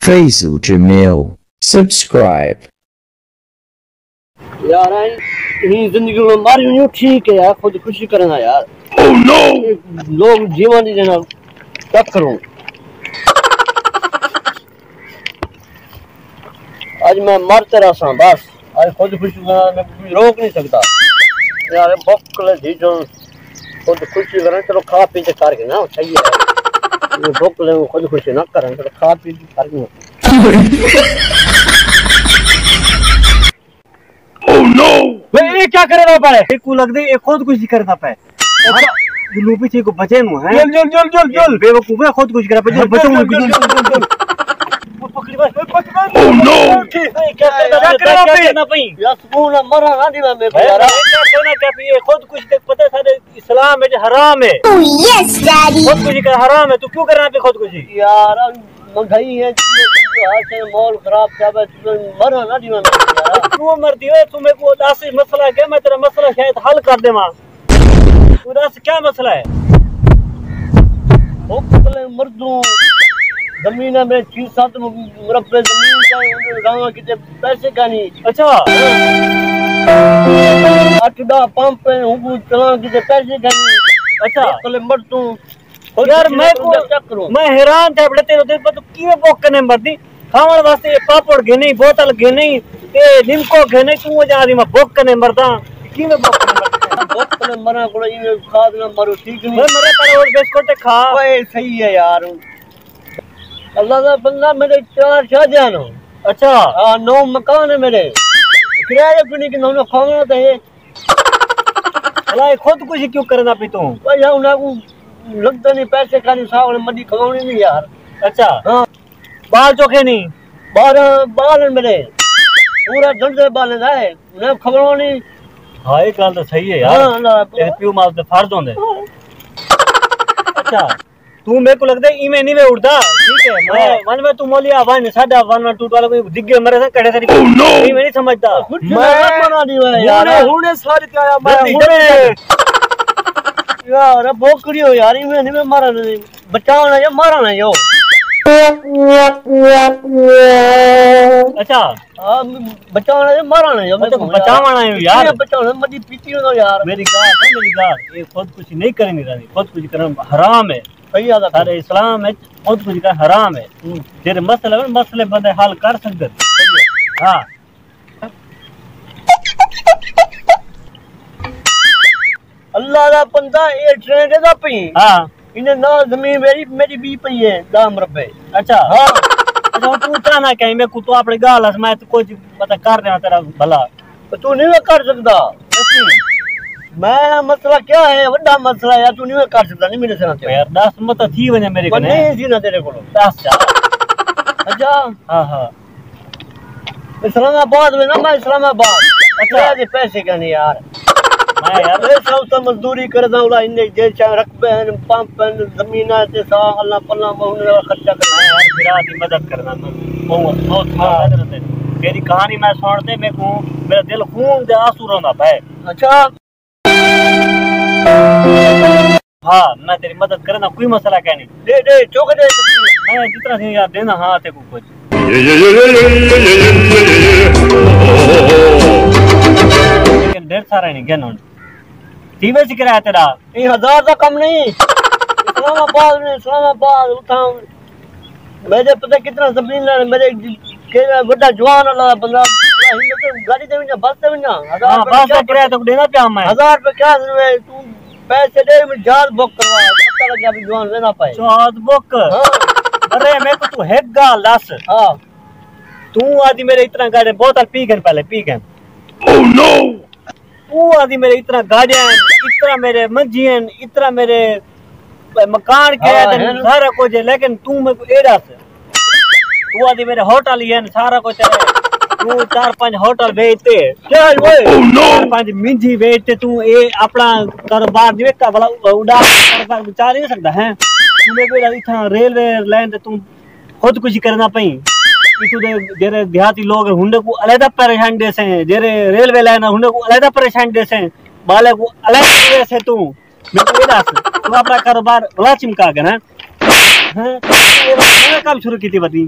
Faisal Jamil. Subscribe. यार ये जिंदगी में मारी यूं ठीक है यार, खुद खुशी करना यार। Oh no! लोग जीवन ही देना क्या करूं। आज मैं मरते रहा बस, आज खुद खुशी करना मैं कुछ रोक नहीं सकता यार। भूख लगी जो खुद खुशी करें, चलो खा पी के करके ना सही है। भूख लगे खुद खुशी ना करें, चलो खा पी के करके। Oh no! ये क्या करे ना पाए, एक को लग दे एक खुद कुछ करना पाए। गुल्लू पीछे को बचे नु है। जल बेवकूफ है, खुद कुछ करा पे बचो। पकड़ी बस पकड़। Oh no! क्या करना पे यार, सुकून मरा ना दी मैं को यार। क्या करना क्या पे, खुद कुछ देख पता है सारे इस्लाम में हराम है। यस डैडी, खुद कुछ कर हराम है, तू क्यों करना पे खुद कुछ यार। महंगाई है, हाल से माहौल खराब क्या मरा ना दी मैं यार। क्यों मरती है तुम्हें को दस मसला क्या, मैं तेरा मसला शायद हल कर देवा। तू दस क्या मसला है। मर दूं जमीन है मेरे 6-7 मुरब्बे जमीन चाहिए, गाँव कितने पैसे का नहीं। अच्छा 8-10 पंप चला कितने पैसे का नहीं। अच्छा मर तू यार, मैं हैरान था बड़े तेरे पर की बोक करने मरदी। खावन वास्ते पापड़ घे नहीं, बोतल घे नहीं, ए निमको घे नहीं, तू जा रही मैं बोक करने मरदा की में बोक करने मरदा। बोक करने मरा कोड़ा ये खाद ना मरो ठीक नहीं। मैं मरे पर और बिस्कुट खा। ओए सही है यार, अल्लाह का बंदा। मेरे 4 शादियां हो। अच्छा हां 9 मकान है मेरे, किराए पे कि 9 खाना तो है। अल्लाह खुद कुछ क्यों करना पे तू भाई। हम ना लगता नहीं पैसे खाने सावल मडी खवानी नहीं यार। अच्छा हाँ बाल चोखे नहीं, बाल मेरे पूरा धंधे बाल है ना खवानी। हाँ एक गल तो सही है यार। हाँ प्यो माल ते फर्ज होंदे। अच्छा तू मेरे को लगता है इमे नहीं वे उड़ता। ठीक है मन में तू मोलिया 1 साडा 1 2 वाला कोई दिग्गे मरे से कड़े से नहीं, मैं नहीं समझता। मैं बना दी यार हुने सारी क्या मैं यार बोकड़ी हो यार। इमे नहीं मारा नहीं, बचाना या मारा नहीं हो। अच्छा हां बचाना या मारा नहीं हो। मैं तो बचावाना है यार, बचाना मदी पीती हो यार। मेरी गाल ये खुद कुछ नहीं करेंगे रानी, खुद कुछ करना हराम है। सही आदा सारे इस्लाम में खुद कुछ का हराम है। तेरे मसले बंदे हल कर सकते। हां अल्लाह दा बंदा ये ट्रेन देदा पई। हां इने ना जमीन मेरी भी पई है 10 मरबे। अच्छा हां अच्छा तू चाहना कहीं मैं को तो अपने गाल मैं तो कुछ पता कर रहा तेरा भला, तो तू नहीं कर सकता। मैं मसला क्या है, बड़ा मसला यार, तू नहीं कर सकता। नहीं मेरे से ना यार 10 मत थी वने मेरे को नहीं थी ना तेरे को 10 अच्छा हां हां इस्लामाबाद में ना, मैं इस्लामाबाद। अच्छा ये पैसे का नहीं यार, मैं यार सब मजदूरी करदा उला इने जे चा रखबे हैं पंप जमीन ते सा अल्लाह पल्ला बहुने खर्चा करना यार। बिरा की मदद करना बहुत हां तेरी कहानी मैं सुनते मेरे को मेरा दिल खून दे आंसू रोंदा पाए। अच्छा हां मैं तेरी मदद करना, कोई मसला क्या नहीं। दे चौक दे मैं जितना थी यार देना। हां ते को कुछ ढेर सारा नहीं क्या नोट तीवे से किराया तेरा 1000 का कम नहीं। इस्लामाबाद उठा मेरे पता कितना जमीन है मेरे के बड़ा जवान वाला बंदा गाड़ी दे ना बस दे ना। हां बस का किराया तो देना पे मैं 1000 रुपए क्या तू पैसे दे, मैं जहाज बुक करवा पता लग गया भी जवान लेना पाए जहाज बुक। अरे मैं को तू है गाल दस। हां तू आदि मेरे इतना गाड़ी बोतल पी गए पहले पी गए। Oh no! तू आदि मेरे इतना गाड़ियां इतना मेरे मंजियन इतना मेरे मकान के सारा कुछ है, लेकिन तू मेरे को एड़ा से तू आदि मेरे होटल ही है सारा कुछ है। तू 4-5 होटल बेचते क्या ओए 4-5 मिंजी बेचते तू ये अपना कारोबार नहीं का भला उड़ा कारोबार बचा नहीं सकता है। तू मेरे को इतना रेलवे लाइन ते तू खुद कुछ करना पई। तू जेरे देहाती लोग हुंडे को अलग परेशान दे से, जेरे रेलवे लाइन हुंडे को अलग परेशान दे से, बाले को अलग दे से। तू मेरे को इधर तू अपना कारोबार बड़ा चिमका के ना हैं कब शुरू की थी बती।